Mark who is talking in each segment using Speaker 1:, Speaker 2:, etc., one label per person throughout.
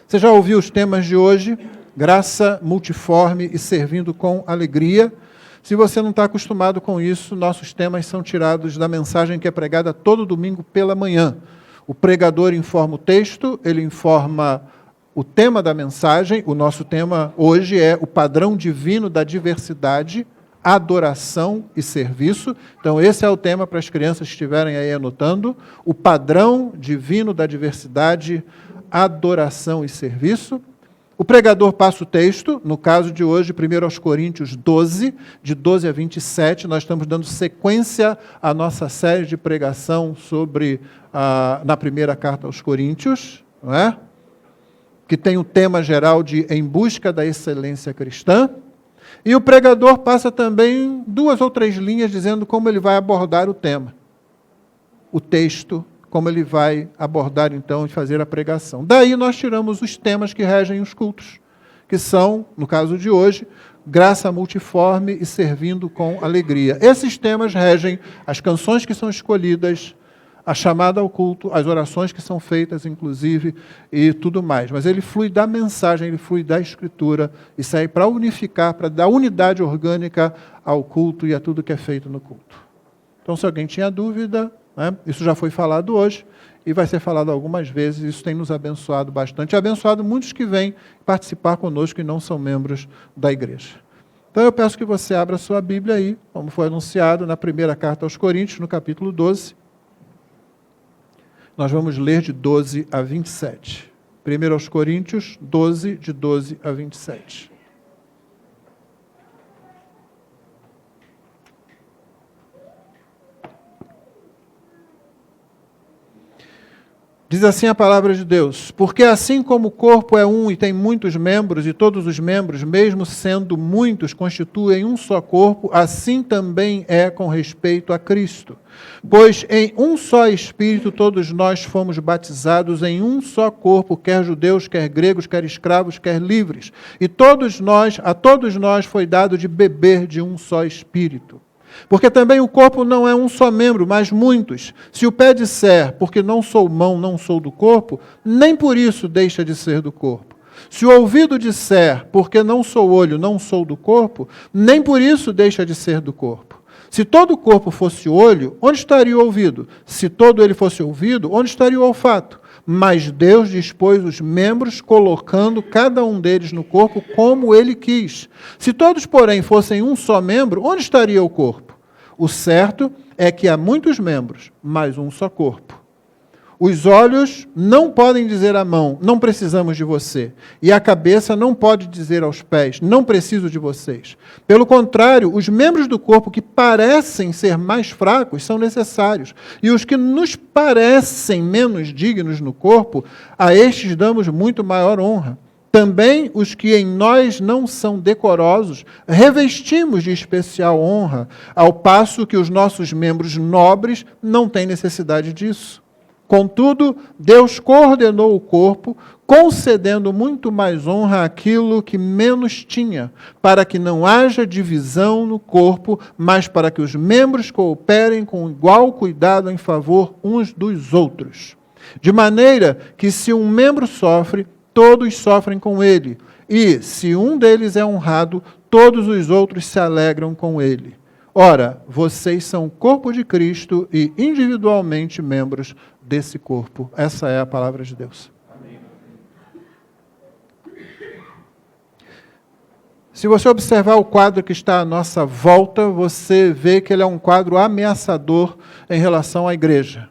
Speaker 1: Você já ouviu os temas de hoje? Graça multiforme e servindo com alegria. Se você não está acostumado com isso, nossos temas são tirados da mensagem que é pregada todo domingo pela manhã. O pregador informa o texto, ele informa o tema da mensagem. O nosso tema hoje é o padrão divino da diversidade, adoração e serviço. Então, esse é o tema para as crianças que estiverem aí anotando. O padrão divino da diversidade, adoração e serviço. O pregador passa o texto, no caso de hoje, 1 Coríntios 12, de 12 a 27, nós estamos dando sequência à nossa série de pregação sobre, na primeira carta aos Coríntios, não é? Que tem o tema geral de Em Busca da Excelência Cristã. E o pregador passa também 2 ou 3 linhas dizendo como ele vai abordar o tema, o texto, como ele vai abordar, então, e fazer a pregação. Daí nós tiramos os temas que regem os cultos, que são, no caso de hoje, graça multiforme e servindo com alegria. Esses temas regem as canções que são escolhidas, a chamada ao culto, as orações que são feitas, inclusive, e tudo mais. Mas ele flui da mensagem, ele flui da Escritura, e sai para unificar, para dar unidade orgânica ao culto e a tudo que é feito no culto. Então, se alguém tinha dúvida, isso já foi falado hoje e vai ser falado algumas vezes. Isso tem nos abençoado bastante. Abençoado muitos que vêm participar conosco e não são membros da igreja. Então eu peço que você abra a sua Bíblia aí, como foi anunciado na primeira carta aos Coríntios, no capítulo 12. Nós vamos ler de 12 a 27. 1 aos Coríntios 12, de 12 a 27. Diz assim a palavra de Deus: porque assim como o corpo é um e tem muitos membros, e todos os membros, mesmo sendo muitos, constituem um só corpo, assim também é com respeito a Cristo. Pois em um só Espírito todos nós fomos batizados em um só corpo, quer judeus, quer gregos, quer escravos, quer livres. E a todos nós foi dado de beber de um só Espírito. Porque também o corpo não é um só membro, mas muitos. Se o pé disser, porque não sou mão, não sou do corpo, nem por isso deixa de ser do corpo. Se o ouvido disser, porque não sou olho, não sou do corpo, nem por isso deixa de ser do corpo. Se todo o corpo fosse olho, onde estaria o ouvido? Se todo ele fosse ouvido, onde estaria o olfato? Mas Deus dispôs os membros, colocando cada um deles no corpo como Ele quis. Se todos, porém, fossem um só membro, onde estaria o corpo? O certo é que há muitos membros, mas um só corpo. Os olhos não podem dizer à mão, não precisamos de você. E a cabeça não pode dizer aos pés, não preciso de vocês. Pelo contrário, os membros do corpo que parecem ser mais fracos são necessários. E os que nos parecem menos dignos no corpo, a estes damos muito maior honra. Também os que em nós não são decorosos, revestimos de especial honra, ao passo que os nossos membros nobres não têm necessidade disso. Contudo, Deus coordenou o corpo, concedendo muito mais honra àquilo que menos tinha, para que não haja divisão no corpo, mas para que os membros cooperem com igual cuidado em favor uns dos outros. De maneira que, se um membro sofre, todos sofrem com ele, e, se um deles é honrado, todos os outros se alegram com ele. Ora, vocês são o corpo de Cristo e individualmente membros desse corpo. Essa é a palavra de Deus. Amém. Se você observar o quadro que está à nossa volta, você vê que ele é um quadro ameaçador em relação à igreja.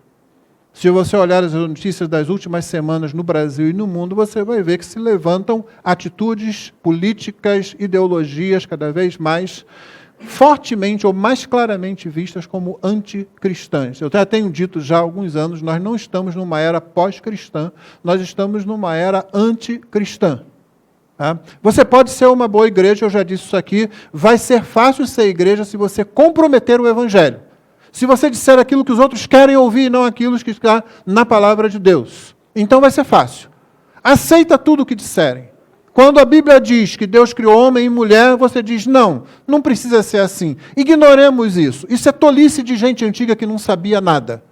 Speaker 1: Se você olhar as notícias das últimas semanas no Brasil e no mundo, você vai ver que se levantam atitudes políticas, ideologias cada vez mais fortemente ou mais claramente vistas como anticristãs. Eu até tenho dito já há alguns anos, nós não estamos numa era pós-cristã, nós estamos numa era anticristã. Tá? Você pode ser uma boa igreja, eu já disse isso aqui, vai ser fácil ser igreja se você comprometer o evangelho. Se você disser aquilo que os outros querem ouvir e não aquilo que está na palavra de Deus. Então vai ser fácil. Aceita tudo o que disserem. Quando a Bíblia diz que Deus criou homem e mulher, você diz, não precisa ser assim. Ignoremos isso. Isso é tolice de gente antiga que não sabia nada.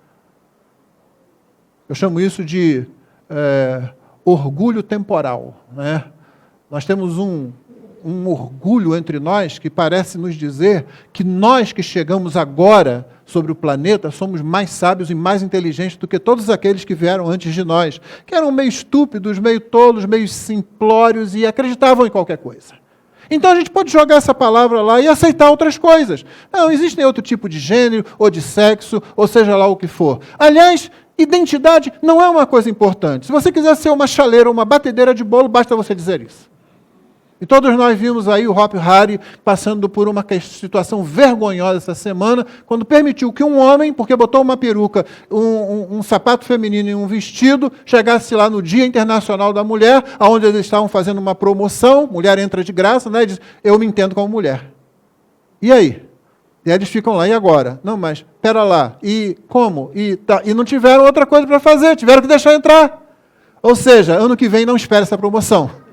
Speaker 1: Eu chamo isso de orgulho temporal, né? Nós temos um orgulho entre nós que parece nos dizer que nós que chegamos agora sobre o planeta somos mais sábios e mais inteligentes do que todos aqueles que vieram antes de nós, que eram meio estúpidos, meio tolos, meio simplórios e acreditavam em qualquer coisa. Então a gente pode jogar essa palavra lá e aceitar outras coisas. Não, existem outro tipo de gênero, ou de sexo, ou seja lá o que for. Aliás, identidade não é uma coisa importante. Se você quiser ser uma chaleira ou uma batedeira de bolo, basta você dizer isso. E todos nós vimos aí o Hopi Hari passando por uma situação vergonhosa essa semana, quando permitiu que um homem, porque botou uma peruca, um sapato feminino e um vestido, chegasse lá no Dia Internacional da Mulher, onde eles estavam fazendo uma promoção, mulher entra de graça, né, e diz, eu me entendo como mulher. E aí? E aí eles ficam lá, e agora? Não, mas, pera lá, e como? E não tiveram outra coisa para fazer, tiveram que deixar entrar. Ou seja, ano que vem não espera essa promoção.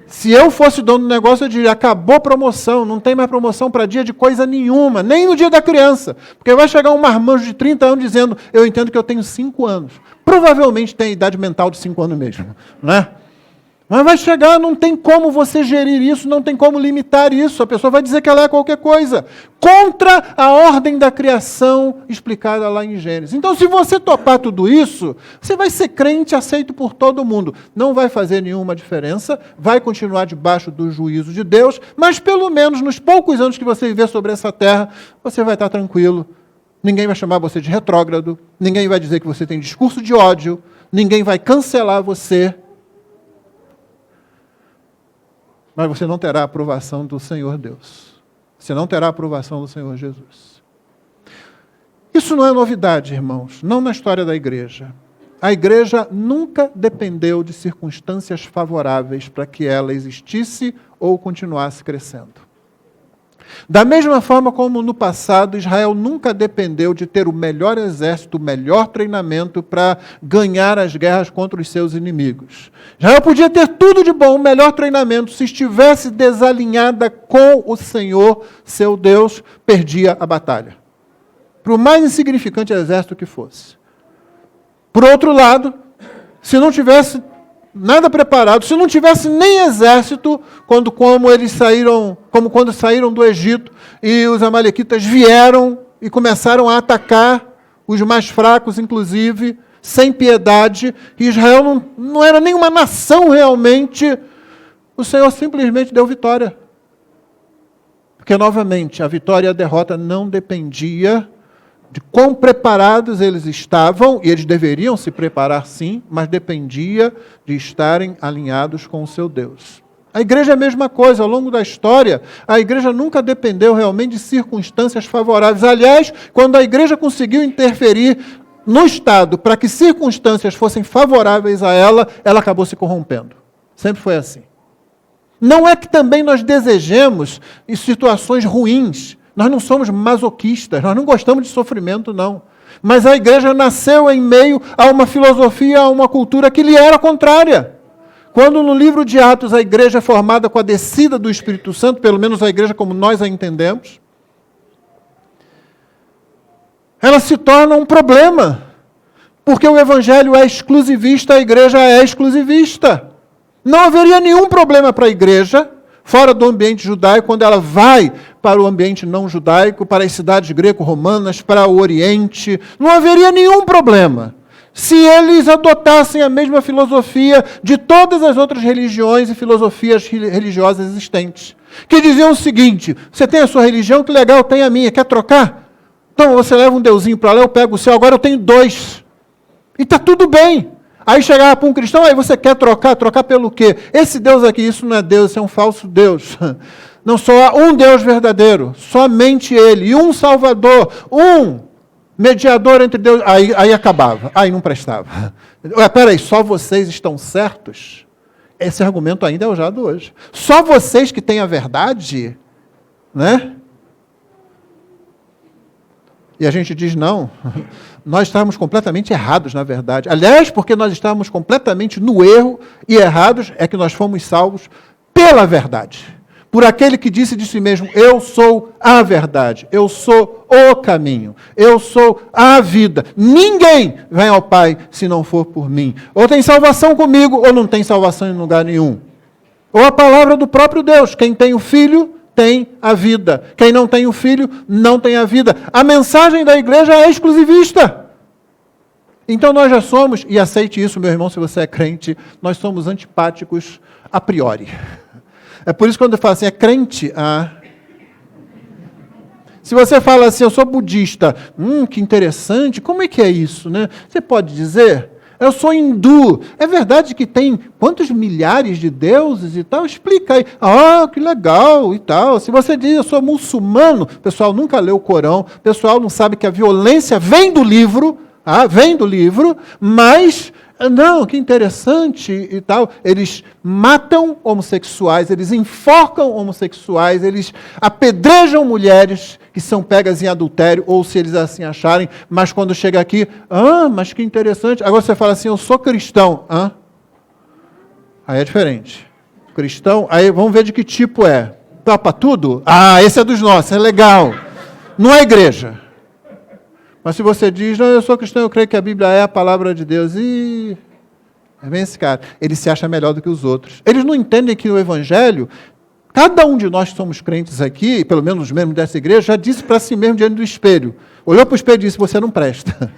Speaker 1: Se eu fosse dono do negócio, eu diria, acabou a promoção, não tem mais promoção para dia de coisa nenhuma, nem no dia da criança. Porque vai chegar um marmanjo de 30 anos dizendo, eu entendo que eu tenho 5 anos. Provavelmente tem idade mental de 5 anos mesmo, né? Mas vai chegar, não tem como você gerir isso, não tem como limitar isso. A pessoa vai dizer que ela é qualquer coisa. Contra a ordem da criação explicada lá em Gênesis. Então, se você topar tudo isso, você vai ser crente aceito por todo mundo. Não vai fazer nenhuma diferença, vai continuar debaixo do juízo de Deus, mas pelo menos nos poucos anos que você viver sobre essa terra, você vai estar tranquilo. Ninguém vai chamar você de retrógrado, ninguém vai dizer que você tem discurso de ódio, ninguém vai cancelar você. Mas você não terá a aprovação do Senhor Deus. Você não terá a aprovação do Senhor Jesus. Isso não é novidade, irmãos, não na história da igreja. A igreja nunca dependeu de circunstâncias favoráveis para que ela existisse ou continuasse crescendo. Da mesma forma como no passado, Israel nunca dependeu de ter o melhor exército, o melhor treinamento para ganhar as guerras contra os seus inimigos. Israel podia ter tudo de bom, o melhor treinamento, se estivesse desalinhada com o Senhor, seu Deus, perdia a batalha. Por o mais insignificante exército que fosse. Por outro lado, se não tivesse nada preparado, se não tivesse nem exército, quando saíram do Egito e os amalequitas vieram e começaram a atacar os mais fracos, inclusive, sem piedade, e Israel não era nenhuma nação realmente, o Senhor simplesmente deu vitória. Porque, novamente, a vitória e a derrota não dependia de quão preparados eles estavam, e eles deveriam se preparar sim, mas dependia de estarem alinhados com o seu Deus. A igreja é a mesma coisa, ao longo da história, a igreja nunca dependeu realmente de circunstâncias favoráveis. Aliás, quando a igreja conseguiu interferir no Estado para que circunstâncias fossem favoráveis a ela, ela acabou se corrompendo. Sempre foi assim. Não é que também nós desejemos situações ruins. Nós não somos masoquistas, nós não gostamos de sofrimento, não. Mas a igreja nasceu em meio a uma filosofia, a uma cultura que lhe era contrária. Quando no livro de Atos a igreja é formada com a descida do Espírito Santo, pelo menos a igreja como nós a entendemos, ela se torna um problema. Porque o evangelho é exclusivista, a igreja é exclusivista. Não haveria nenhum problema para a igreja, fora do ambiente judaico, quando ela vai para o ambiente não judaico, para as cidades greco-romanas, para o Oriente, não haveria nenhum problema. Se eles adotassem a mesma filosofia de todas as outras religiões e filosofias religiosas existentes, que diziam o seguinte, você tem a sua religião, que legal, tem a minha, quer trocar? Então você leva um deusinho para lá, eu pego o seu, agora eu tenho 2. E está tudo bem. Aí chegava para um cristão, aí você quer trocar? Trocar pelo quê? Esse Deus aqui, isso não é Deus, isso é um falso Deus. Não só há um Deus verdadeiro, somente Ele, e um Salvador, um mediador entre Deus. Aí acabava, aí não prestava. Peraí, só vocês estão certos? Esse argumento ainda é usado hoje. Só vocês que têm a verdade, né? E a gente diz, não, nós estávamos completamente errados, na verdade. Aliás, porque nós estávamos completamente no erro e errados, é que nós fomos salvos pela verdade. por aquele que disse de si mesmo, eu sou a verdade, eu sou o caminho, eu sou a vida. Ninguém vem ao Pai se não for por mim. Ou tem salvação comigo, ou não tem salvação em lugar nenhum. Ou a palavra do próprio Deus, quem tem o Filho tem a vida. Quem não tem o Filho não tem a vida. A mensagem da igreja é exclusivista. Então nós já somos, e aceite isso, meu irmão, se você é crente, nós somos antipáticos a priori. É por isso que quando eu falo assim, é crente, se você fala assim, eu sou budista, que interessante, como é que é isso, né? Você pode dizer, eu sou hindu, é verdade que tem quantos milhares de deuses e tal? Explica aí, que legal e tal. Se você diz, eu sou muçulmano, o pessoal nunca leu o Corão, o pessoal não sabe que a violência vem do livro, mas, não, que interessante e tal. Eles matam homossexuais, eles enforcam homossexuais, eles apedrejam mulheres que são pegas em adultério, ou se eles assim acharem, mas quando chega aqui, mas que interessante. Agora você fala assim, eu sou cristão. Aí é diferente. Cristão, aí vamos ver de que tipo é. Topa tudo? Esse é dos nossos, é legal. Não é igreja. Mas se você diz, não, eu sou cristão, eu creio que a Bíblia é a palavra de Deus. Vem esse cara. Ele se acha melhor do que os outros. Eles não entendem que o Evangelho, cada um de nós que somos crentes aqui, pelo menos os membros dessa igreja, já disse para si mesmo diante do espelho. Olhou para o espelho e disse, você não presta.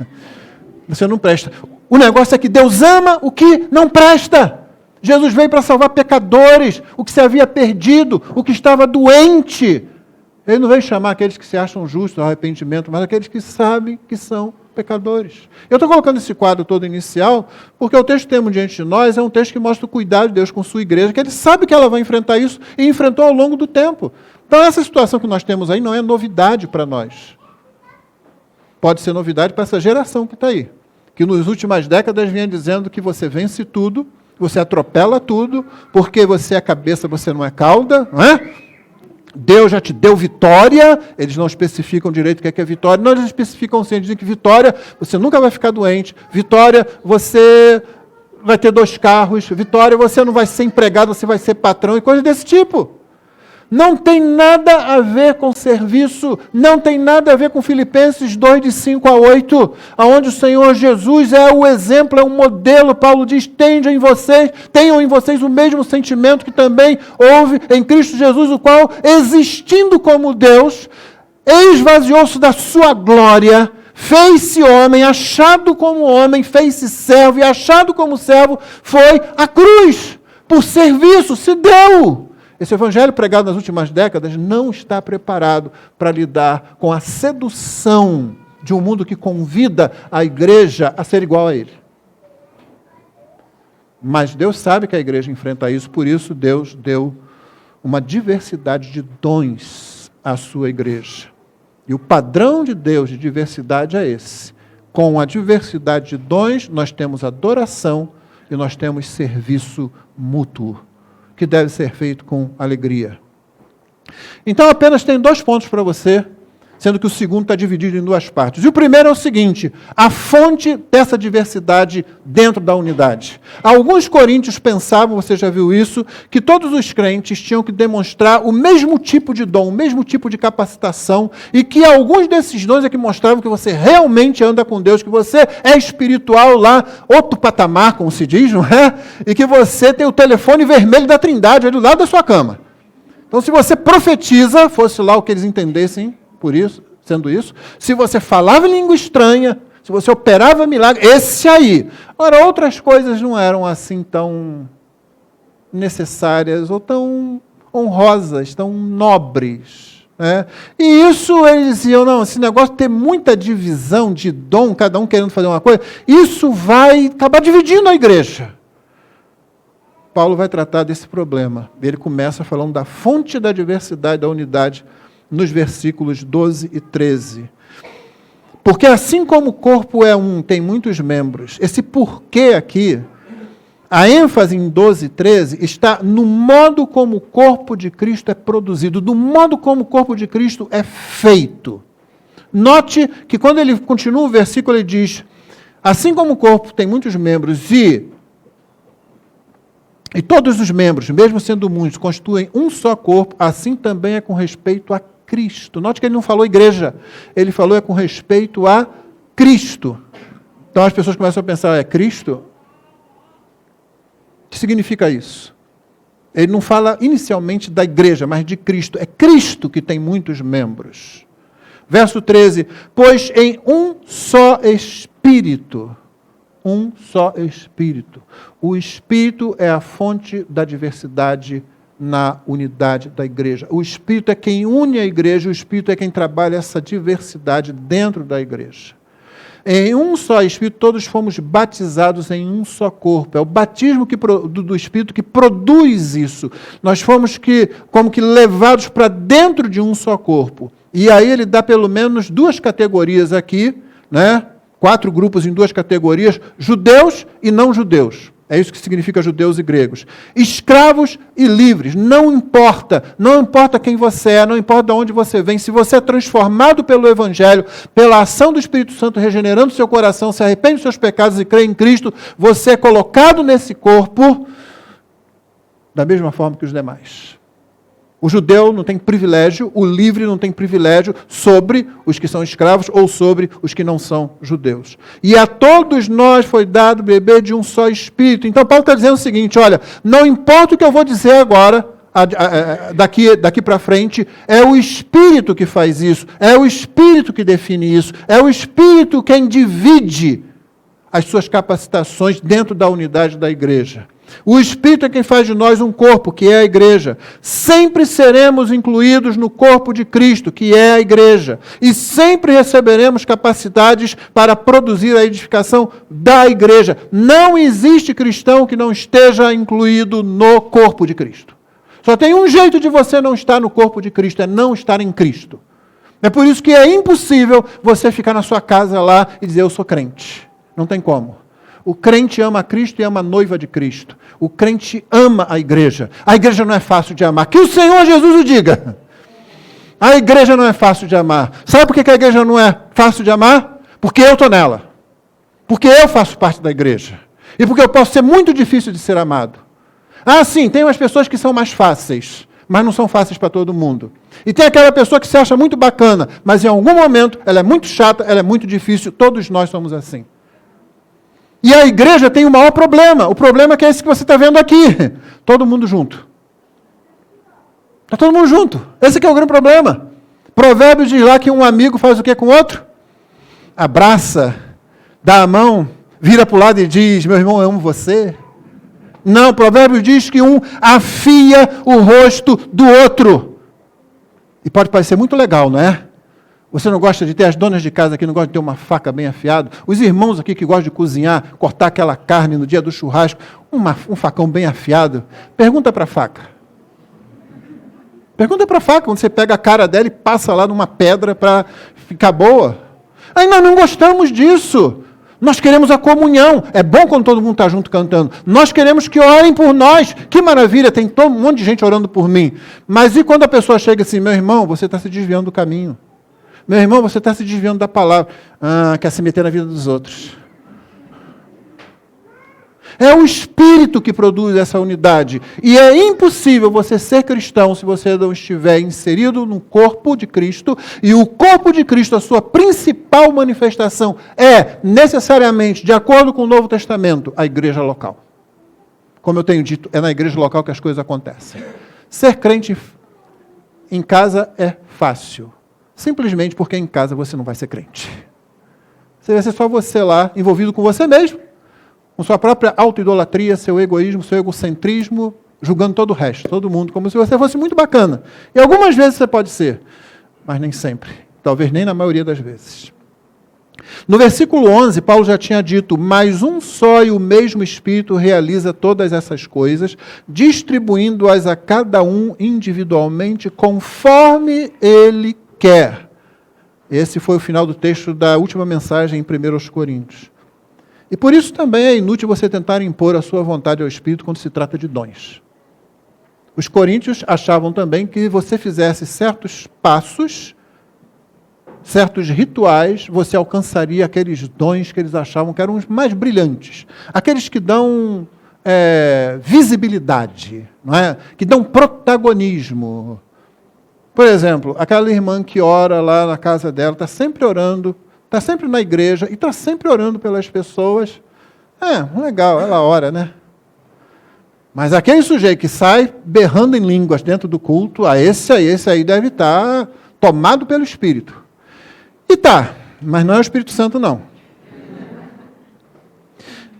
Speaker 1: Você não presta. O negócio é que Deus ama o que não presta. Jesus veio para salvar pecadores, o que se havia perdido, o que estava doente. Ele não veio chamar aqueles que se acham justos ao arrependimento, mas aqueles que sabem que são pecadores. Eu estou colocando esse quadro todo inicial, porque o texto que temos diante de nós é um texto que mostra o cuidado de Deus com sua igreja, que ele sabe que ela vai enfrentar isso e enfrentou ao longo do tempo. Então essa situação que nós temos aí não é novidade para nós. Pode ser novidade para essa geração que está aí, que nas últimas décadas vinha dizendo que você vence tudo, você atropela tudo, porque você é cabeça, você não é cauda, não é? Deus já te deu vitória, eles não especificam direito o que é vitória, não, eles especificam sim, dizem que vitória, você nunca vai ficar doente, vitória, você vai ter 2 carros, vitória, você não vai ser empregado, você vai ser patrão e coisas desse tipo. Não tem nada a ver com serviço, não tem nada a ver com Filipenses 2, de 5 a 8, onde o Senhor Jesus é o exemplo, é o modelo. Paulo diz, tenham em vocês o mesmo sentimento que também houve em Cristo Jesus, o qual, existindo como Deus, esvaziou-se da sua glória, fez-se homem, achado como homem, fez-se servo, e achado como servo, foi à cruz, por serviço, se deu. Esse evangelho pregado nas últimas décadas não está preparado para lidar com a sedução de um mundo que convida a igreja a ser igual a ele. Mas Deus sabe que a igreja enfrenta isso, por isso Deus deu uma diversidade de dons à sua igreja. E o padrão de Deus de diversidade é esse. Com a diversidade de dons, nós temos adoração e nós temos serviço mútuo, que deve ser feito com alegria. Então, apenas tem 2 pontos para você, sendo que o segundo está dividido em 2 partes. E o primeiro é o seguinte, a fonte dessa diversidade dentro da unidade. Alguns coríntios pensavam, você já viu isso, que todos os crentes tinham que demonstrar o mesmo tipo de dom, o mesmo tipo de capacitação, e que alguns desses dons é que mostravam que você realmente anda com Deus, que você é espiritual lá, outro patamar, como se diz, não é? E que você tem o telefone vermelho da Trindade ali do lado da sua cama. Então, se você profetiza, fosse lá o que eles entendessem, por isso, sendo isso, se você falava em língua estranha, se você operava milagre, esse aí. Ora, outras coisas não eram assim tão necessárias, ou tão honrosas, tão nobres. Né? E isso, eles diziam, não, esse negócio de ter muita divisão de dom, cada um querendo fazer uma coisa, isso vai acabar dividindo a igreja. Paulo vai tratar desse problema. Ele começa falando da fonte da diversidade, da unidade, nos versículos 12 e 13. Porque assim como o corpo é um, tem muitos membros, esse porquê aqui, a ênfase em 12 e 13 está no modo como o corpo de Cristo é produzido, do modo como o corpo de Cristo é feito. Note que quando ele continua o versículo, ele diz, assim como o corpo tem muitos membros e E todos os membros, mesmo sendo muitos, constituem um só corpo, assim também é com respeito a Cristo. Note que ele não falou igreja, ele falou com respeito a Cristo. Então as pessoas começam a pensar, é Cristo? O que significa isso? Ele não fala inicialmente da igreja, mas de Cristo. É Cristo que tem muitos membros. Verso 13, pois em um só Espírito, um só Espírito. O Espírito é a fonte da diversidade na unidade da igreja. O Espírito é quem une a igreja, o Espírito é quem trabalha essa diversidade dentro da igreja. Em um só Espírito, todos fomos batizados em um só corpo. É o batismo do Espírito que produz isso. Nós fomos como que levados para dentro de um só corpo. E aí ele dá pelo menos duas categorias aqui, né? 4 grupos em 2 categorias, judeus e não judeus. É isso que significa judeus e gregos. Escravos e livres. Não importa quem você é, não importa de onde você vem. Se você é transformado pelo Evangelho, pela ação do Espírito Santo regenerando seu coração, se arrepende dos seus pecados e crê em Cristo, você é colocado nesse corpo da mesma forma que os demais. O judeu não tem privilégio, o livre não tem privilégio sobre os que são escravos ou sobre os que não são judeus. E a todos nós foi dado beber de um só Espírito. Então Paulo está dizendo o seguinte, olha, não importa o que eu vou dizer agora, daqui para frente, é o Espírito que faz isso, é o Espírito que define isso, é o Espírito quem divide as suas capacitações dentro da unidade da igreja. O Espírito é quem faz de nós um corpo, que é a igreja. Sempre seremos incluídos no corpo de Cristo, que é a igreja. E sempre receberemos capacidades para produzir a edificação da igreja. Não existe cristão que não esteja incluído no corpo de Cristo. Só tem um jeito de você não estar no corpo de Cristo, é não estar em Cristo. É por isso que é impossível você ficar na sua casa lá e dizer, eu sou crente. Não tem como. O crente ama Cristo e ama a noiva de Cristo. O crente ama a igreja. A igreja não é fácil de amar. Que o Senhor Jesus o diga. A igreja não é fácil de amar. Sabe por que a igreja não é fácil de amar? Porque eu estou nela. Porque eu faço parte da igreja. E porque eu posso ser muito difícil de ser amado. Ah, sim, tem umas pessoas que são mais fáceis, mas não são fáceis para todo mundo. E tem aquela pessoa que se acha muito bacana, mas em algum momento ela é muito chata, ela é muito difícil. Todos nós somos assim. E a igreja tem o maior problema. O problema é que é esse que você está vendo aqui. Todo mundo junto. Está todo mundo junto. Esse que é o grande problema. Provérbios diz lá que um amigo faz o que com o outro? Abraça, dá a mão, vira para o lado e diz, meu irmão, eu amo você. Não, Provérbios diz que um afia o rosto do outro. E pode parecer muito legal, não é? Você não gosta de ter, as donas de casa aqui não gostam de ter uma faca bem afiada? Os irmãos aqui que gostam de cozinhar, cortar aquela carne no dia do churrasco, um facão bem afiado. Pergunta para a faca. Pergunta para a faca, quando você pega a cara dela e passa lá numa pedra para ficar boa. Aí nós não gostamos disso. Nós queremos a comunhão. É bom quando todo mundo está junto cantando. Nós queremos que orem por nós. Que maravilha, tem um monte de gente orando por mim. Mas e quando a pessoa chega assim, meu irmão, você está se desviando do caminho. Meu irmão, você está se desviando da palavra. Ah, quer se meter na vida dos outros. É o Espírito que produz essa unidade. E é impossível você ser cristão se você não estiver inserido no corpo de Cristo. E o corpo de Cristo, a sua principal manifestação é, necessariamente, de acordo com o Novo Testamento, a igreja local. Como eu tenho dito, é na igreja local que as coisas acontecem. Ser crente em casa é fácil. Simplesmente porque em casa você não vai ser crente. Você vai ser só você lá, envolvido com você mesmo, com sua própria autoidolatria, seu egoísmo, seu egocentrismo, julgando todo o resto, todo mundo, como se você fosse muito bacana. E algumas vezes você pode ser, mas nem sempre. Talvez nem na maioria das vezes. No versículo 11, Paulo já tinha dito, mas um só e o mesmo Espírito realiza todas essas coisas, distribuindo-as a cada um individualmente, conforme ele quer. Esse foi o final do texto da última mensagem em 1 Coríntios. E por isso também é inútil você tentar impor a sua vontade ao Espírito quando se trata de dons. Os coríntios achavam também que você fizesse certos passos, certos rituais, você alcançaria aqueles dons que eles achavam que eram os mais brilhantes. Aqueles que dão visibilidade, não é? Que dão protagonismo. Por exemplo, aquela irmã que ora lá na casa dela, está sempre orando, está sempre na igreja e está sempre orando pelas pessoas. Legal, ela ora, né? Mas aquele sujeito que sai berrando em línguas dentro do culto, esse aí deve estar tomado pelo Espírito. E tá, mas não é o Espírito Santo, não.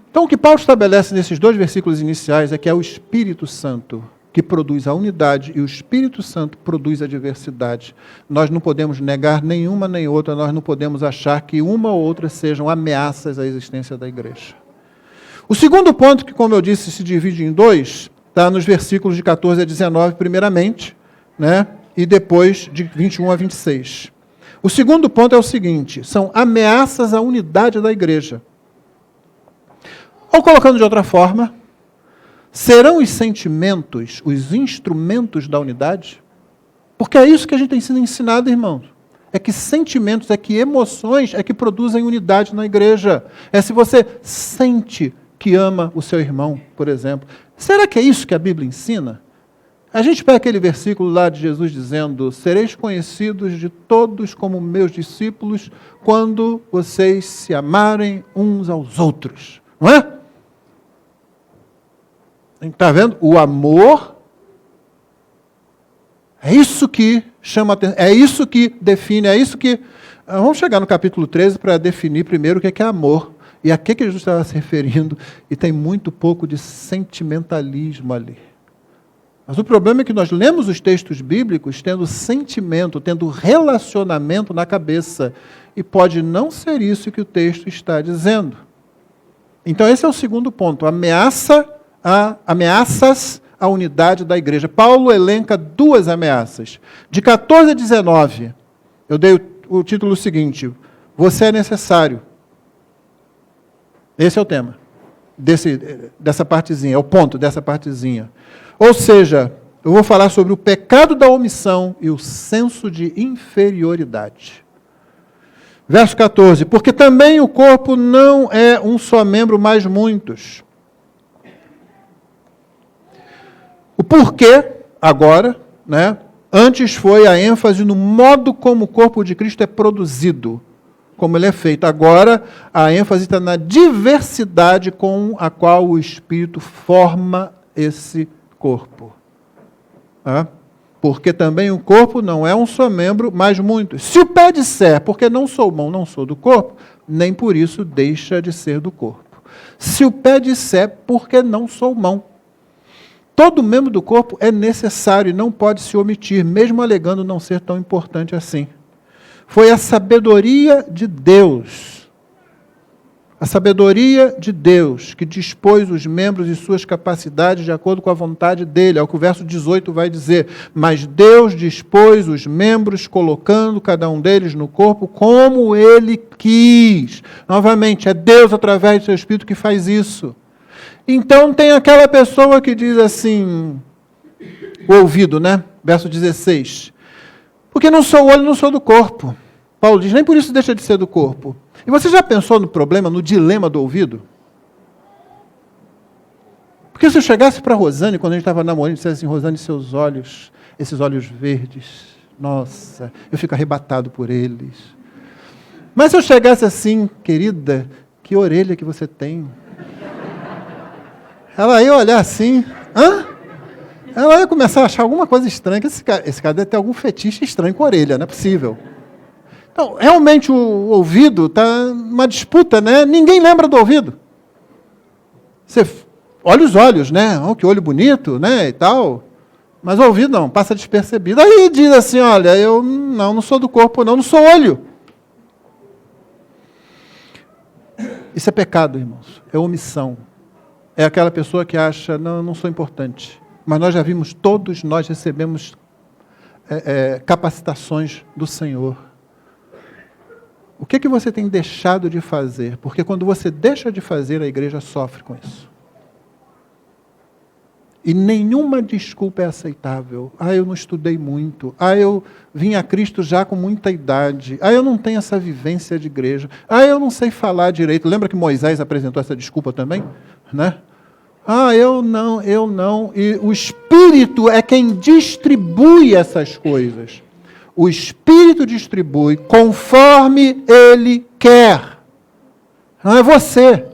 Speaker 1: Então, o que Paulo estabelece nesses 2 versículos iniciais é que é o Espírito Santo que produz a unidade e o Espírito Santo produz a diversidade. Nós não podemos negar nenhuma nem outra, nós não podemos achar que uma ou outra sejam ameaças à existência da igreja. O segundo ponto, que, como eu disse, se divide em 2, está nos versículos de 14 a 19, primeiramente, né? E depois de 21 a 26. O segundo ponto é o seguinte: são ameaças à unidade da igreja. Ou colocando de outra forma, serão os sentimentos os instrumentos da unidade? Porque é isso que a gente tem sido ensinado, irmãos. É que sentimentos, é que emoções é que produzem unidade na igreja. É se você sente que ama o seu irmão, por exemplo. Será que é isso que a Bíblia ensina? A gente pega aquele versículo lá de Jesus dizendo: sereis conhecidos de todos como meus discípulos quando vocês se amarem uns aos outros. Não é? Está vendo? O amor é isso que chama atenção, é isso que define, é isso que... Vamos chegar no capítulo 13 para definir primeiro o que é amor. E a que Jesus estava se referindo, e tem muito pouco de sentimentalismo ali. Mas o problema é que nós lemos os textos bíblicos tendo sentimento, tendo relacionamento na cabeça, e pode não ser isso que o texto está dizendo. Então esse é o segundo ponto, ameaças à unidade da igreja. Paulo elenca 2 ameaças. De 14 a 19, eu dei o título seguinte: você é necessário. Esse é o tema dessa partezinha, é o ponto dessa partezinha. Ou seja, eu vou falar sobre o pecado da omissão e o senso de inferioridade. Verso 14: porque também o corpo não é um só membro, mas muitos. O porquê, agora, né? Antes foi a ênfase no modo como o corpo de Cristo é produzido, como ele é feito. Agora, a ênfase está na diversidade com a qual o Espírito forma esse corpo. Porque também o corpo não é um só membro, mas muitos. Se o pé disser, porque não sou mão, não sou do corpo, nem por isso deixa de ser do corpo. Se o pé disser, porque não sou mão. Todo membro do corpo é necessário e não pode se omitir, mesmo alegando não ser tão importante assim. Foi a sabedoria de Deus, que dispôs os membros e suas capacidades de acordo com a vontade dele. É o que o verso 18 vai dizer. Mas Deus dispôs os membros, colocando cada um deles no corpo como ele quis. Novamente, é Deus através do seu Espírito que faz isso. Então tem aquela pessoa que diz assim, o ouvido, né? Verso 16. Porque não sou o olho, não sou do corpo. Paulo diz, nem por isso deixa de ser do corpo. E você já pensou no problema, no dilema do ouvido? Porque se eu chegasse para Rosane, quando a gente estava namorando, e dissesse assim, Rosane, seus olhos, esses olhos verdes, nossa, eu fico arrebatado por eles. Mas se eu chegasse assim, querida, que orelha que você tem? Ela ia olhar assim, ela ia começar a achar alguma coisa estranha, que esse cara deve ter algum fetiche estranho com a orelha, não é possível. Então, realmente o ouvido está numa disputa, né? Ninguém lembra do ouvido. Você olha os olhos, né? Oh, que olho bonito, né? E tal. Mas o ouvido não, passa despercebido. Aí diz assim, olha, eu não sou do corpo, não sou olho. Isso é pecado, irmãos. É omissão. É aquela pessoa que acha, não, eu não sou importante. Mas nós já vimos, todos nós recebemos capacitações do Senhor. O que você tem deixado de fazer? Porque quando você deixa de fazer, a igreja sofre com isso. E nenhuma desculpa é aceitável. Eu não estudei muito. Eu vim a Cristo já com muita idade. Eu não tenho essa vivência de igreja. Eu não sei falar direito. Lembra que Moisés apresentou essa desculpa também? Né? Ah, eu não. E o Espírito é quem distribui essas coisas. O Espírito distribui conforme Ele quer. Não é você.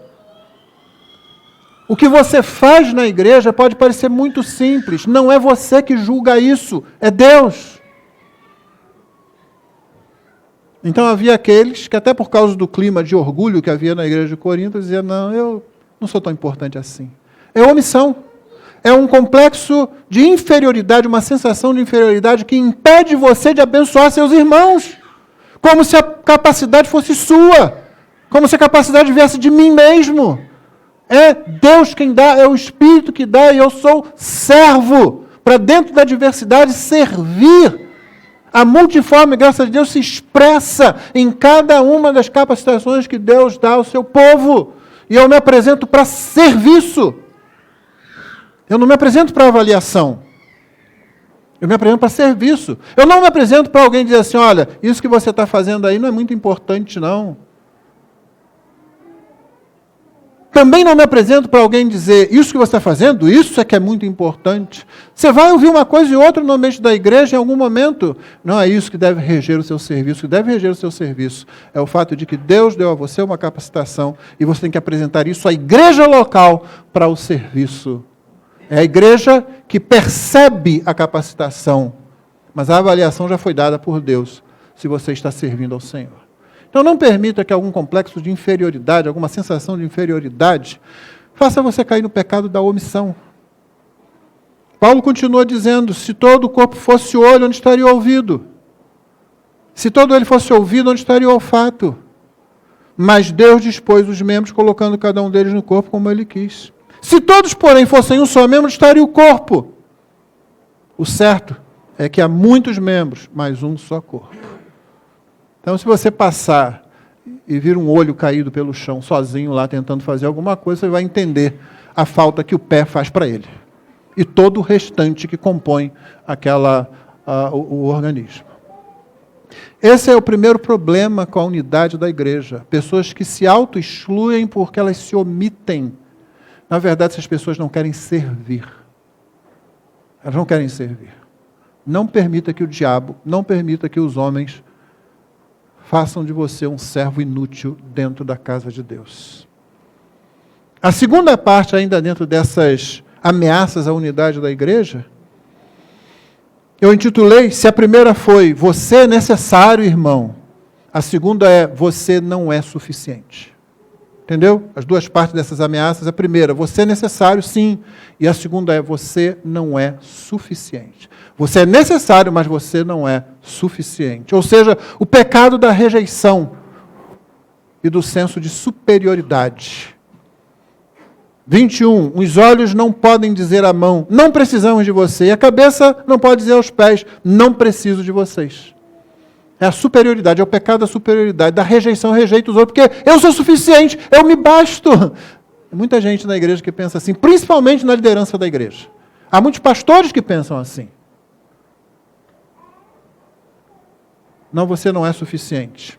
Speaker 1: O que você faz na igreja pode parecer muito simples. Não é você que julga isso, é Deus. Então havia aqueles que, até por causa do clima de orgulho que havia na igreja de Corinto, diziam, não, eu não sou tão importante assim. É omissão. É um complexo de inferioridade, uma sensação de inferioridade que impede você de abençoar seus irmãos. Como se a capacidade fosse sua. Como se a capacidade viesse de mim mesmo. É Deus quem dá, é o Espírito que dá, e eu sou servo para dentro da diversidade servir. A multiforme graça de Deus se expressa em cada uma das capacitações que Deus dá ao seu povo. E eu me apresento para serviço. Eu não me apresento para avaliação. Eu me apresento para serviço. Eu não me apresento para alguém dizer assim, olha, isso que você está fazendo aí não é muito importante, não. Também não me apresento para alguém dizer, isso que você está fazendo, isso é que é muito importante. Você vai ouvir uma coisa e outra no ambiente da igreja em algum momento. Não é isso que deve reger o seu serviço. O que deve reger o seu serviço é o fato de que Deus deu a você uma capacitação e você tem que apresentar isso à igreja local para o serviço. É a igreja que percebe a capacitação, mas a avaliação já foi dada por Deus, se você está servindo ao Senhor. Então não permita que algum complexo de inferioridade, alguma sensação de inferioridade, faça você cair no pecado da omissão. Paulo continua dizendo, se todo o corpo fosse olho, onde estaria o ouvido? Se todo ele fosse ouvido, onde estaria o olfato? Mas Deus dispôs os membros, colocando cada um deles no corpo como ele quis. Se todos, porém, fossem um só membro, estaria o corpo. O certo é que há muitos membros, mas um só corpo. Então, se você passar e vir um olho caído pelo chão, sozinho lá, tentando fazer alguma coisa, você vai entender a falta que o pé faz para ele. E todo o restante que compõe o organismo. Esse é o primeiro problema com a unidade da igreja. Pessoas que se auto-excluem porque elas se omitem. Na verdade, essas pessoas não querem servir. Elas não querem servir. Não permita que o diabo, não permita que os homens façam de você um servo inútil dentro da casa de Deus. A segunda parte, ainda dentro dessas ameaças à unidade da igreja, eu intitulei, se a primeira foi, você é necessário, irmão. A segunda é, você não é suficiente. Entendeu? As duas partes dessas ameaças. A primeira, você é necessário, sim. E a segunda é, você não é suficiente. Você é necessário, mas você não é suficiente. Ou seja, o pecado da rejeição e do senso de superioridade. 21. Os olhos não podem dizer à mão, não precisamos de você. E a cabeça não pode dizer aos pés, não preciso de vocês. É a superioridade, é o pecado da superioridade, da rejeição, eu rejeito os outros, porque eu sou suficiente, eu me basto. Tem muita gente na igreja que pensa assim, principalmente na liderança da igreja. Há muitos pastores que pensam assim. Não, você não é suficiente.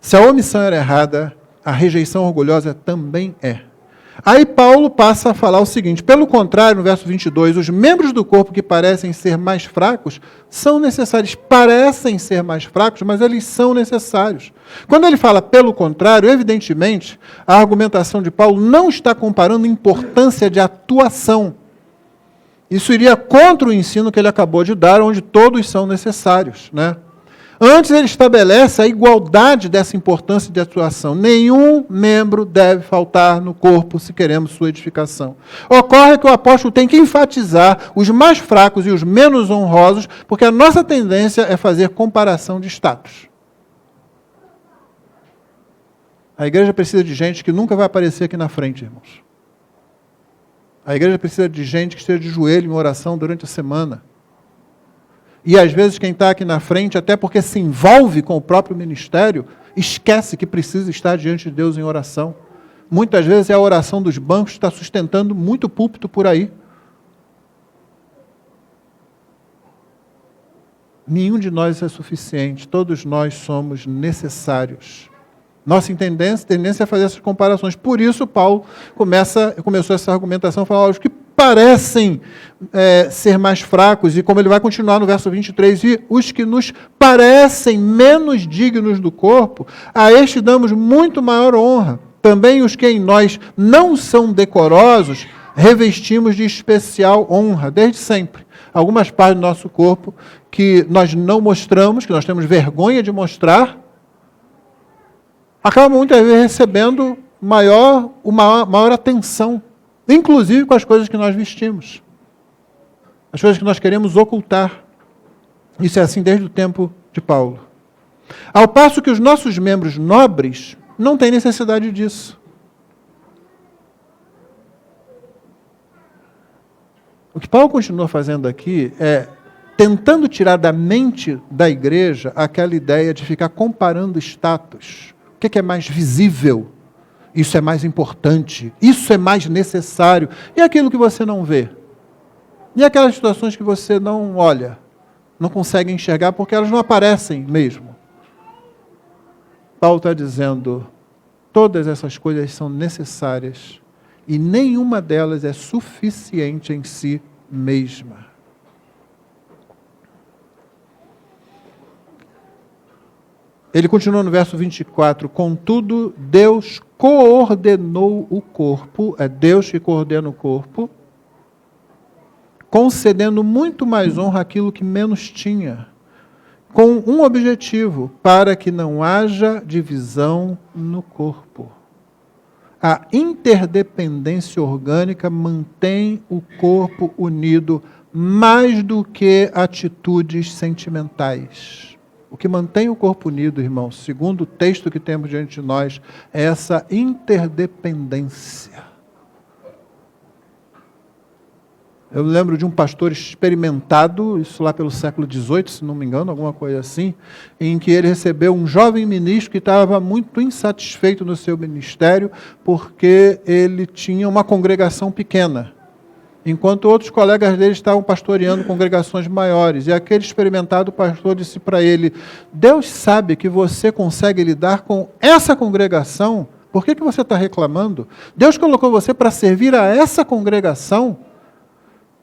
Speaker 1: Se a omissão era errada, a rejeição orgulhosa também é. Aí Paulo passa a falar o seguinte, pelo contrário, no verso 22, os membros do corpo que parecem ser mais fracos são necessários. Parecem ser mais fracos, mas eles são necessários. Quando ele fala pelo contrário, evidentemente, a argumentação de Paulo não está comparando importância de atuação. Isso iria contra o ensino que ele acabou de dar, onde todos são necessários, né? Antes ele estabelece a igualdade dessa importância de atuação. Nenhum membro deve faltar no corpo se queremos sua edificação. Ocorre que o apóstolo tem que enfatizar os mais fracos e os menos honrosos, porque a nossa tendência é fazer comparação de status. A igreja precisa de gente que nunca vai aparecer aqui na frente, irmãos. A igreja precisa de gente que esteja de joelho em oração durante a semana. E às vezes quem está aqui na frente, até porque se envolve com o próprio ministério, esquece que precisa estar diante de Deus em oração. Muitas vezes é a oração dos bancos que está sustentando muito púlpito por aí. Nenhum de nós é suficiente, todos nós somos necessários. Nossa tendência é fazer essas comparações. Por isso, Paulo começou essa argumentação, falando os que parecem ser mais fracos, e como ele vai continuar no verso 23, e os que nos parecem menos dignos do corpo, a este damos muito maior honra. Também os que em nós não são decorosos, revestimos de especial honra, desde sempre. Algumas partes do nosso corpo que nós não mostramos, que nós temos vergonha de mostrar, acabam muitas vezes recebendo maior atenção, inclusive com as coisas que nós vestimos, as coisas que nós queremos ocultar. Isso é assim desde o tempo de Paulo. Ao passo que os nossos membros nobres não têm necessidade disso. O que Paulo continua fazendo aqui é tentando tirar da mente da igreja aquela ideia de ficar comparando status. O que é mais visível? Isso é mais importante. Isso é mais necessário. E aquilo que você não vê? E aquelas situações que você não olha, não consegue enxergar porque elas não aparecem mesmo. Paulo está dizendo, todas essas coisas são necessárias e nenhuma delas é suficiente em si mesma. Ele continua no verso 24, contudo, Deus coordenou o corpo, é Deus que coordena o corpo, concedendo muito mais honra àquilo que menos tinha, com um objetivo, para que não haja divisão no corpo. A interdependência orgânica mantém o corpo unido mais do que atitudes sentimentais. O que mantém o corpo unido, irmãos, segundo o texto que temos diante de nós, é essa interdependência. Eu lembro de um pastor experimentado, isso lá pelo século XVIII, se não me engano, alguma coisa assim, em que ele recebeu um jovem ministro que estava muito insatisfeito no seu ministério, porque ele tinha uma congregação pequena, enquanto outros colegas dele estavam pastoreando congregações maiores. E aquele experimentado pastor disse para ele, Deus sabe que você consegue lidar com essa congregação, por que você está reclamando? Deus colocou você para servir a essa congregação.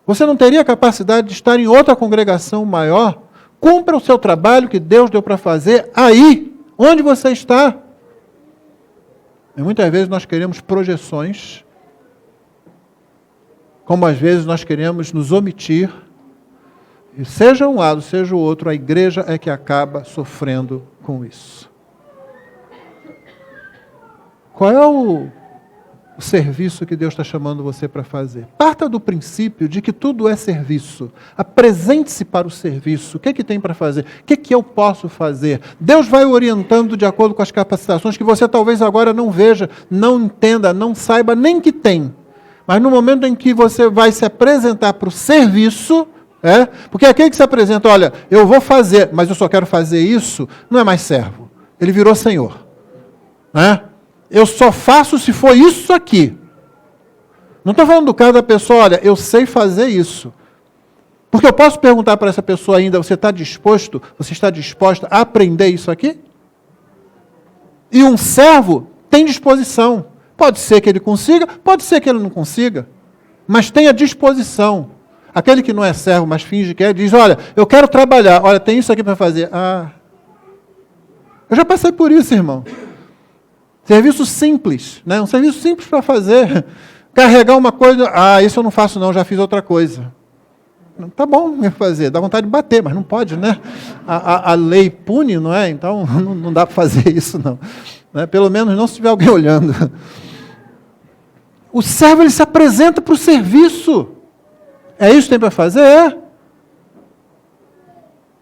Speaker 1: Você não teria capacidade de estar em outra congregação maior? Cumpra o seu trabalho que Deus deu para fazer aí, onde você está. E muitas vezes nós queremos projeções, como às vezes nós queremos nos omitir, e seja um lado, seja o outro, a igreja é que acaba sofrendo com isso. Qual é o serviço que Deus está chamando você para fazer? Parta do princípio de que tudo é serviço. Apresente-se para o serviço. O que tem para fazer? O que eu posso fazer? Deus vai orientando de acordo com as capacitações que você talvez agora não veja, não entenda, não saiba nem que tem. Mas no momento em que você vai se apresentar para o serviço, porque aquele que se apresenta, olha, eu vou fazer, mas eu só quero fazer isso, não é mais servo. Ele virou senhor. Eu só faço se for isso aqui. Não estou falando do caso da pessoa, olha, eu sei fazer isso. Porque eu posso perguntar para essa pessoa ainda, você está disposta a aprender isso aqui? E um servo tem disposição. Pode ser que ele consiga, pode ser que ele não consiga, mas tenha disposição. Aquele que não é servo, mas finge que é, diz, olha, eu quero trabalhar, olha, tem isso aqui para fazer. Eu já passei por isso, irmão. Serviço simples, um serviço simples para fazer. Carregar uma coisa, isso eu não faço não, já fiz outra coisa. Tá bom fazer, dá vontade de bater, mas não pode, né? A lei pune, não é? Então não dá para fazer isso não. Pelo menos não se tiver alguém olhando. O servo, ele se apresenta para o serviço. É isso que tem para fazer?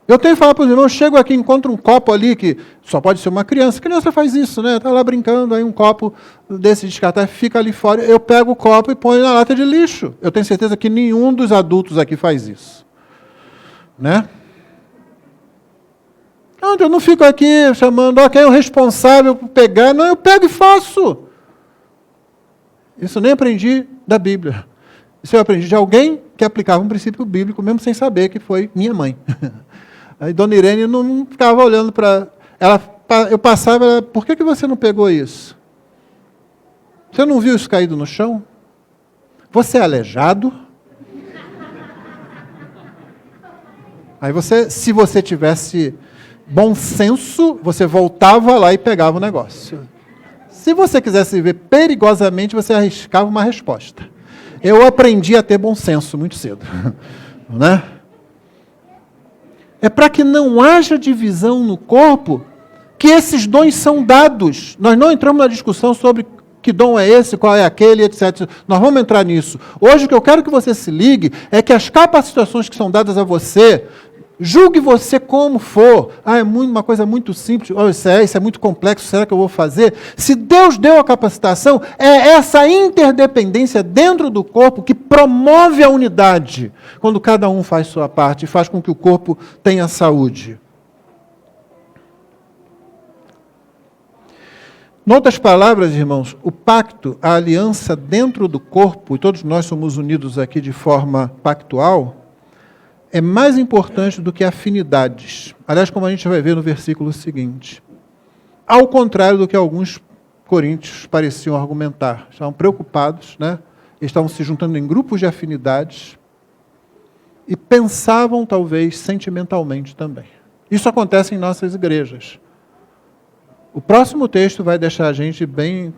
Speaker 1: Eu tenho que falar para os irmãos, chego aqui, encontro um copo ali, que só pode ser uma criança. A criança faz isso, Está lá brincando, aí um copo desse descartável fica ali fora. Eu pego o copo e ponho na lata de lixo. Eu tenho certeza que nenhum dos adultos aqui faz isso. Eu não fico aqui chamando, quem é o responsável por pegar? Não, eu pego e faço. Isso eu nem aprendi da Bíblia. Isso eu aprendi de alguém que aplicava um princípio bíblico, mesmo sem saber que foi minha mãe. Aí Dona Irene não ficava olhando para... Ela eu passava, por que você não pegou isso? Você não viu isso caído no chão? Você é aleijado? Aí se você tivesse bom senso, você voltava lá e pegava o negócio. Se você quisesse viver perigosamente, você arriscava uma resposta. Eu aprendi a ter bom senso muito cedo. Né? É para que não haja divisão no corpo que esses dons são dados. Nós não entramos na discussão sobre que dom é esse, qual é aquele, etc. Nós vamos entrar nisso. Hoje o que eu quero que você se ligue é que as capacitações que são dadas a você, julgue você como for. É uma coisa muito simples. Isso é muito complexo, será que eu vou fazer? Se Deus deu a capacitação, é essa interdependência dentro do corpo que promove a unidade, quando cada um faz sua parte e faz com que o corpo tenha saúde. Em outras palavras, irmãos, o pacto, a aliança dentro do corpo, e todos nós somos unidos aqui de forma pactual, é mais importante do que afinidades. Aliás, como a gente vai ver no versículo seguinte. Ao contrário do que alguns coríntios pareciam argumentar. Estavam preocupados, né? Estavam se juntando em grupos de afinidades e pensavam, talvez, sentimentalmente também. Isso acontece em nossas igrejas. O próximo texto vai deixar a gente bem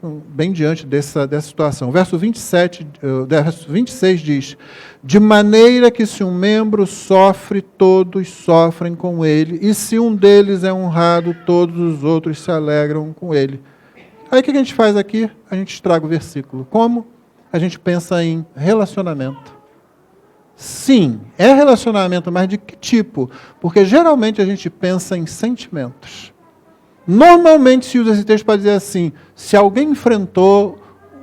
Speaker 1: diante dessa situação. Verso 26 diz: de maneira que se um membro sofre, todos sofrem com ele, e se um deles é honrado, todos os outros se alegram com ele. Aí o que a gente faz aqui? A gente estraga o versículo. Como? A gente pensa em relacionamento. Sim, é relacionamento, mas de que tipo? Porque geralmente a gente pensa em sentimentos. Normalmente se usa esse texto para dizer assim: se alguém enfrentou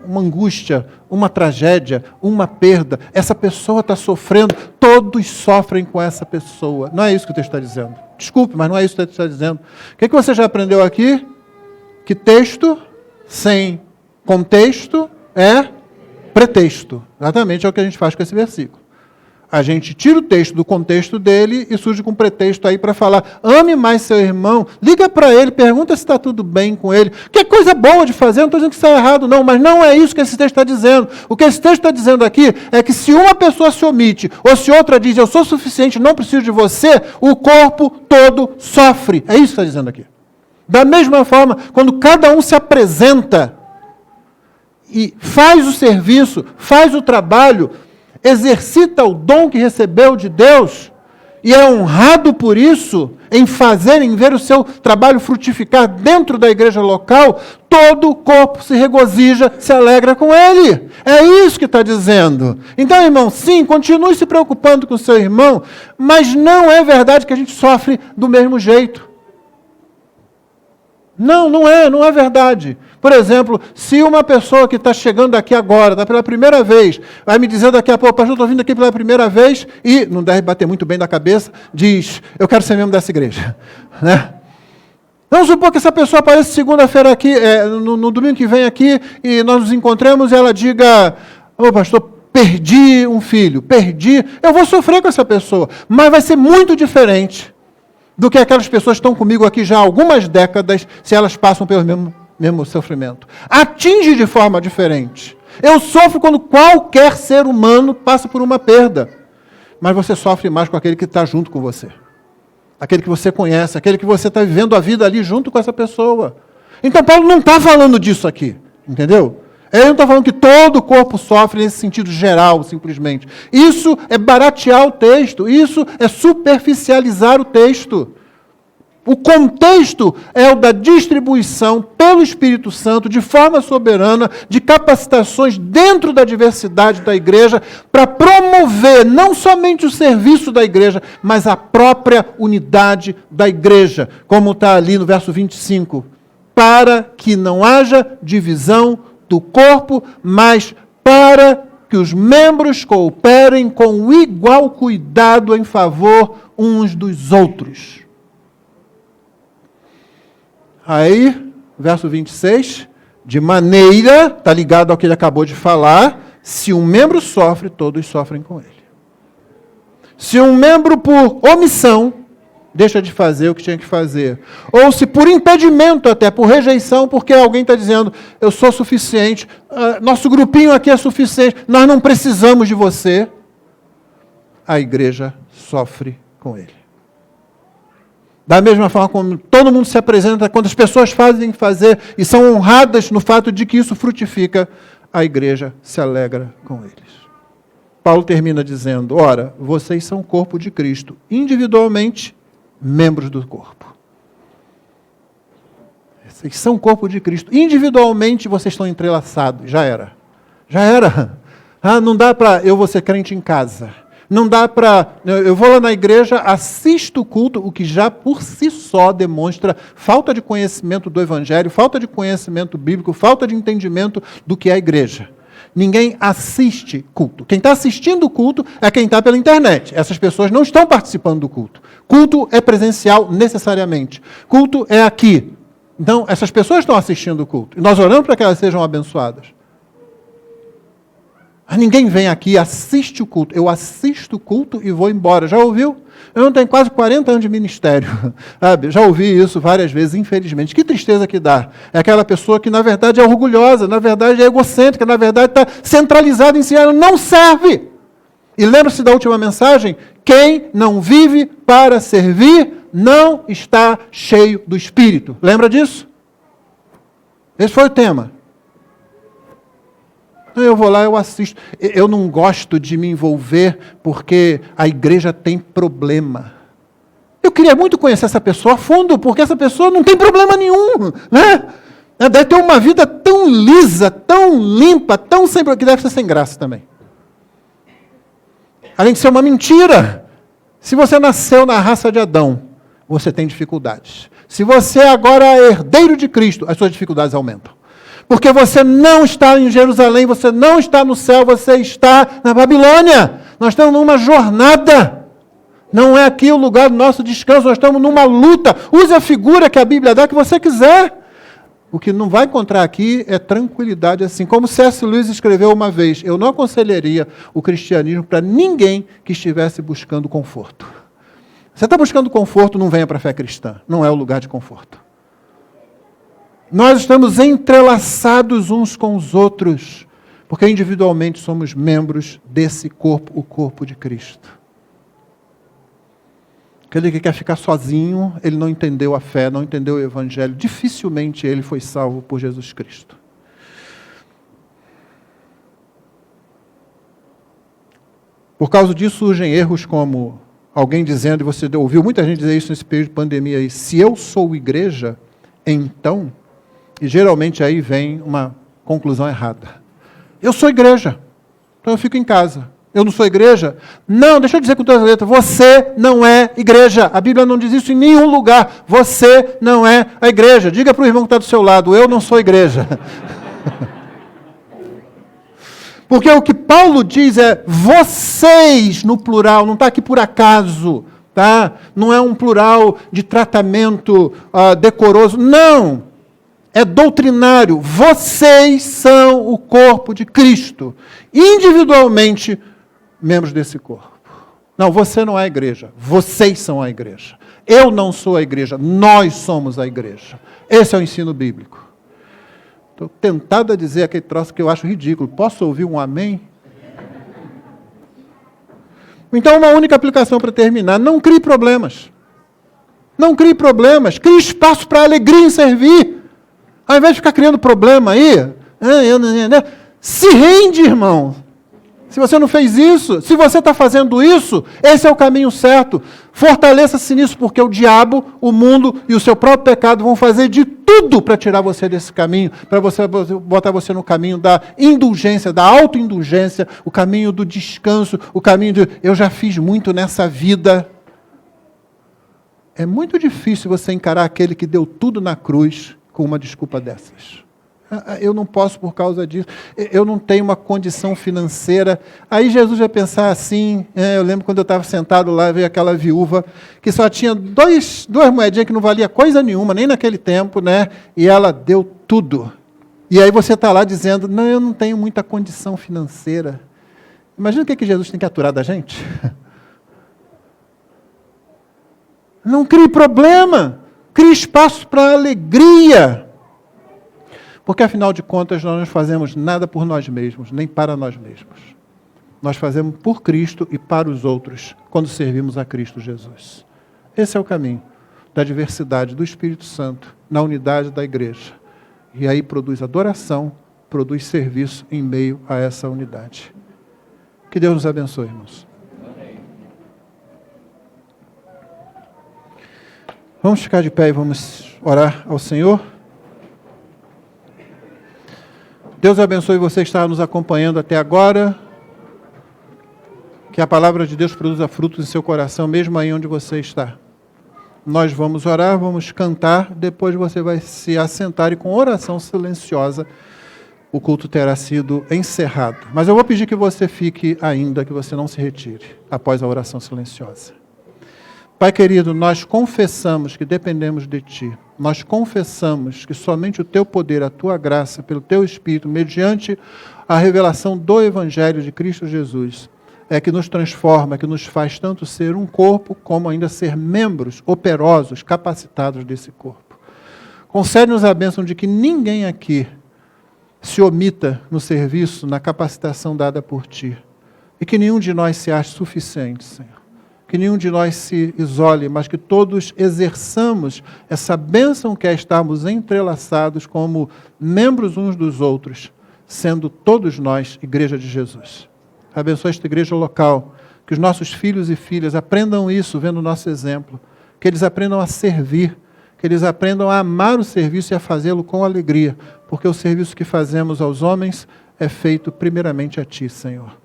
Speaker 1: uma angústia, uma tragédia, uma perda, essa pessoa está sofrendo, todos sofrem com essa pessoa. Não é isso que o texto está dizendo. Desculpe, mas não é isso que o texto está dizendo. O que você já aprendeu aqui? Que texto sem contexto é pretexto. Exatamente é o que a gente faz com esse versículo. A gente tira o texto do contexto dele e surge com um pretexto aí para falar: ame mais seu irmão, liga para ele, pergunta se está tudo bem com ele. Que coisa boa de fazer, não estou dizendo que isso é errado não, mas não é isso que esse texto está dizendo. O que esse texto está dizendo aqui é que se uma pessoa se omite, ou se outra diz eu sou suficiente, não preciso de você, o corpo todo sofre. É isso que está dizendo aqui. Da mesma forma, quando cada um se apresenta e faz o serviço, faz o trabalho, exercita o dom que recebeu de Deus e é honrado por isso, em ver o seu trabalho frutificar dentro da igreja local, todo o corpo se regozija, se alegra com ele. É isso que está dizendo. Então, irmão, sim, continue se preocupando com o seu irmão, mas não é verdade que a gente sofre do mesmo jeito. Não é verdade. Por exemplo, se uma pessoa que está chegando aqui agora, está pela primeira vez, vai me dizer daqui a pouco: pastor, estou vindo aqui pela primeira vez, e não deve bater muito bem da cabeça, diz: eu quero ser membro dessa igreja. Né? Vamos supor que essa pessoa apareça segunda-feira aqui, no domingo que vem aqui, e nós nos encontremos e ela diga: ô pastor, perdi um filho, eu vou sofrer com essa pessoa, mas vai ser muito diferente do que aquelas pessoas que estão comigo aqui já há algumas décadas, se elas passam pelo mesmo sofrimento. Atinge de forma diferente. Eu sofro quando qualquer ser humano passa por uma perda, mas você sofre mais com aquele que está junto com você, aquele que você conhece, aquele que você está vivendo a vida ali junto com essa pessoa. Então Paulo não está falando disso aqui, entendeu? Ele não está falando que todo o corpo sofre nesse sentido geral, simplesmente. Isso é baratear o texto, isso é superficializar o texto. O contexto é o da distribuição pelo Espírito Santo, de forma soberana, de capacitações dentro da diversidade da igreja, para promover não somente o serviço da igreja, mas a própria unidade da igreja, como está ali no verso 25. Para que não haja divisão do corpo, mas para que os membros cooperem com igual cuidado em favor uns dos outros. Aí, verso 26, de maneira, está ligado ao que ele acabou de falar, se um membro sofre, todos sofrem com ele. Se um membro por omissão, deixa de fazer o que tinha que fazer. Ou se por impedimento até, por rejeição, porque alguém está dizendo, eu sou suficiente, nosso grupinho aqui é suficiente, nós não precisamos de você, a igreja sofre com ele. Da mesma forma como todo mundo se apresenta, quando as pessoas fazem fazer e são honradas no fato de que isso frutifica, a igreja se alegra com eles. Paulo termina dizendo, ora, vocês são o corpo de Cristo, individualmente, membros do corpo. Vocês são o corpo de Cristo. Individualmente, vocês estão entrelaçados. Já era. Já era. Não dá para eu vou ser crente em casa. Não dá para... Eu vou lá na igreja, assisto o culto, o que já por si só demonstra falta de conhecimento do Evangelho, falta de conhecimento bíblico, falta de entendimento do que é a igreja. Ninguém assiste culto. Quem está assistindo o culto é quem está pela internet. Essas pessoas não estão participando do culto. Culto é presencial necessariamente. Culto é aqui. Então, essas pessoas estão assistindo o culto. E nós oramos para que elas sejam abençoadas. Ninguém vem aqui e assiste o culto. Eu assisto o culto e vou embora. Já ouviu? Eu não tenho quase 40 anos de ministério. Sabe? Já ouvi isso várias vezes, infelizmente. Que tristeza que dá. É aquela pessoa que, na verdade, é orgulhosa, na verdade, é egocêntrica, na verdade, está centralizada em si. Ela não serve. E lembra-se da última mensagem? Quem não vive para servir não está cheio do Espírito. Lembra disso? Esse foi o tema. Eu vou lá, eu assisto. Eu não gosto de me envolver porque a igreja tem problema. Eu queria muito conhecer essa pessoa a fundo, porque essa pessoa não tem problema nenhum. Né? Ela deve ter uma vida tão lisa, tão limpa, tão sem... que deve ser sem graça também. Além de ser uma mentira. Se você nasceu na raça de Adão, você tem dificuldades. Se você agora é herdeiro de Cristo, as suas dificuldades aumentam. Porque você não está em Jerusalém, você não está no céu, você está na Babilônia. Nós estamos numa jornada. Não é aqui o lugar do nosso descanso, nós estamos numa luta. Use a figura que a Bíblia dá, que você quiser. O que não vai encontrar aqui é tranquilidade assim. Como C.S. Lewis escreveu uma vez, eu não aconselharia o cristianismo para ninguém que estivesse buscando conforto. Você está buscando conforto, não venha para a fé cristã. Não é o lugar de conforto. Nós estamos entrelaçados uns com os outros, porque individualmente somos membros desse corpo, o corpo de Cristo. Aquele que quer ficar sozinho, ele não entendeu a fé, não entendeu o Evangelho, dificilmente ele foi salvo por Jesus Cristo. Por causa disso surgem erros como alguém dizendo, e você ouviu muita gente dizer isso nesse período de pandemia aí, se eu sou igreja, então... E geralmente aí vem uma conclusão errada. Eu sou igreja, então eu fico em casa. Eu não sou igreja? Não, deixa eu dizer com todas as letras, você não é igreja. A Bíblia não diz isso em nenhum lugar. Você não é a igreja. Diga para o irmão que está do seu lado, eu não sou igreja. Porque o que Paulo diz é vocês no plural, não está aqui por acaso. Tá? Não é um plural de tratamento decoroso. Não. É doutrinário. Vocês são o corpo de Cristo. Individualmente, membros desse corpo. Não, você não é a igreja. Vocês são a igreja. Eu não sou a igreja. Nós somos a igreja. Esse é o ensino bíblico. Estou tentado a dizer aquele troço que eu acho ridículo. Posso ouvir um amém? Então, uma única aplicação para terminar. Não crie problemas. Não crie problemas. Crie espaço para alegria em servir. Ao invés de ficar criando problema aí, se rende, irmão. Se você não fez isso, se você está fazendo isso, esse é o caminho certo. Fortaleça-se nisso, porque o diabo, o mundo e o seu próprio pecado vão fazer de tudo para tirar você desse caminho, para botar você no caminho da indulgência, da autoindulgência, o caminho do descanso, o caminho de eu já fiz muito nessa vida. É muito difícil você encarar aquele que deu tudo na cruz com uma desculpa dessas. Eu não posso por causa disso, eu não tenho uma condição financeira. Aí Jesus vai pensar assim, eu lembro quando eu estava sentado lá, veio aquela viúva, que só tinha duas moedinhas que não valia coisa nenhuma, nem naquele tempo, né? E ela deu tudo. E aí você está lá dizendo, não, eu não tenho muita condição financeira. Imagina o que Jesus tem que aturar da gente. Não crie problema. Crie espaço para alegria. Porque, afinal de contas, nós não fazemos nada por nós mesmos, nem para nós mesmos. Nós fazemos por Cristo e para os outros, quando servimos a Cristo Jesus. Esse é o caminho da diversidade do Espírito Santo, na unidade da igreja. E aí produz adoração, produz serviço em meio a essa unidade. Que Deus nos abençoe, irmãos. Vamos ficar de pé e vamos orar ao Senhor. Deus abençoe você que está nos acompanhando até agora. Que a palavra de Deus produza frutos em seu coração, mesmo aí onde você está. Nós vamos orar, vamos cantar, depois você vai se assentar e com oração silenciosa o culto terá sido encerrado. Mas eu vou pedir que você fique ainda, que você não se retire após a oração silenciosa. Pai querido, nós confessamos que dependemos de Ti. Nós confessamos que somente o Teu poder, a Tua graça, pelo Teu Espírito, mediante a revelação do Evangelho de Cristo Jesus, é que nos transforma, que nos faz tanto ser um corpo, como ainda ser membros operosos, capacitados desse corpo. Concede-nos a bênção de que ninguém aqui se omita no serviço, na capacitação dada por Ti. E que nenhum de nós se ache suficiente, Senhor. Que nenhum de nós se isole, mas que todos exerçamos essa bênção que é estarmos entrelaçados como membros uns dos outros, sendo todos nós Igreja de Jesus. Abençoa esta igreja local, que os nossos filhos e filhas aprendam isso, vendo o nosso exemplo, que eles aprendam a servir, que eles aprendam a amar o serviço e a fazê-lo com alegria, porque o serviço que fazemos aos homens é feito primeiramente a Ti, Senhor.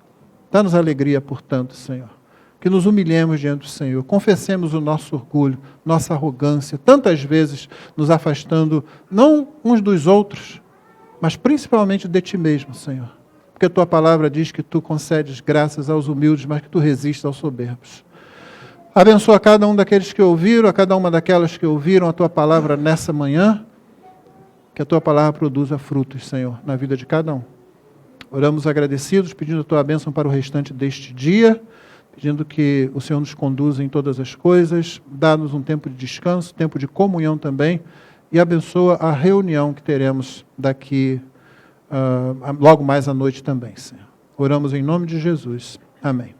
Speaker 1: Dá-nos alegria, portanto, Senhor. Que nos humilhemos diante do Senhor, confessemos o nosso orgulho, nossa arrogância, tantas vezes nos afastando, não uns dos outros, mas principalmente de Ti mesmo, Senhor. Porque a Tua palavra diz que Tu concedes graças aos humildes, mas que Tu resistes aos soberbos. Abençoa cada um daqueles que ouviram, a cada uma daquelas que ouviram a Tua palavra nessa manhã, que a Tua palavra produza frutos, Senhor, na vida de cada um. Oramos agradecidos, pedindo a Tua bênção para o restante deste dia, pedindo que o Senhor nos conduza em todas as coisas, dá-nos um tempo de descanso, tempo de comunhão também, e abençoa a reunião que teremos daqui logo mais à noite também, Senhor. Oramos em nome de Jesus. Amém.